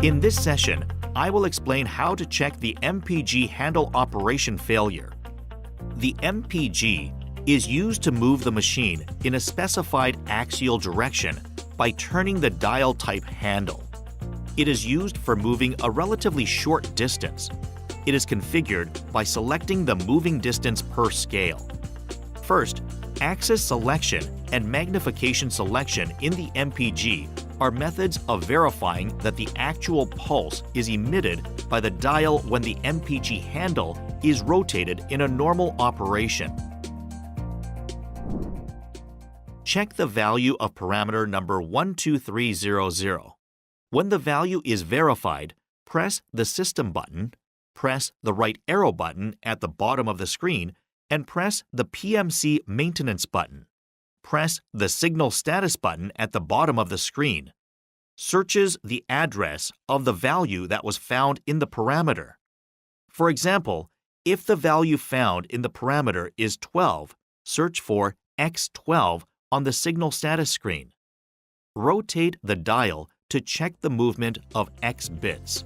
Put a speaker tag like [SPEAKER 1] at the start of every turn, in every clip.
[SPEAKER 1] In this session, I will explain how to check the MPG handle operation failure. The MPG is used to move the machine in a specified axial direction by turning the dial type handle. It is used for moving a relatively short distance. It is configured by selecting the moving distance per scale. First, axis selection and magnification selection in the MPG are methods of verifying that the actual pulse is emitted by the dial when the MPG handle is rotated in a normal operation. Check the value of parameter number 12300. When the value is verified, press the System button, press the right arrow button at the bottom of the screen, and press the PMC Maintenance button. Press the Signal Status button at the bottom of the screen. Searches the address of the value that was found in the parameter. For example, if the value found in the parameter is 12, search for X12 on the Signal Status screen. Rotate the dial to check the movement of X bits.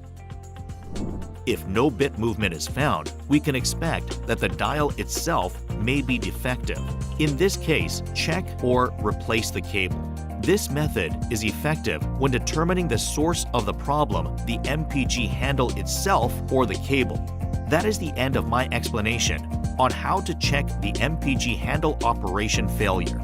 [SPEAKER 1] If no bit movement is found, we can expect that the dial itself may be defective. In this case, check or replace the cable. This method is effective when determining the source of the problem, the MPG handle itself or the cable. That is the end of my explanation on how to check the MPG handle operation failure.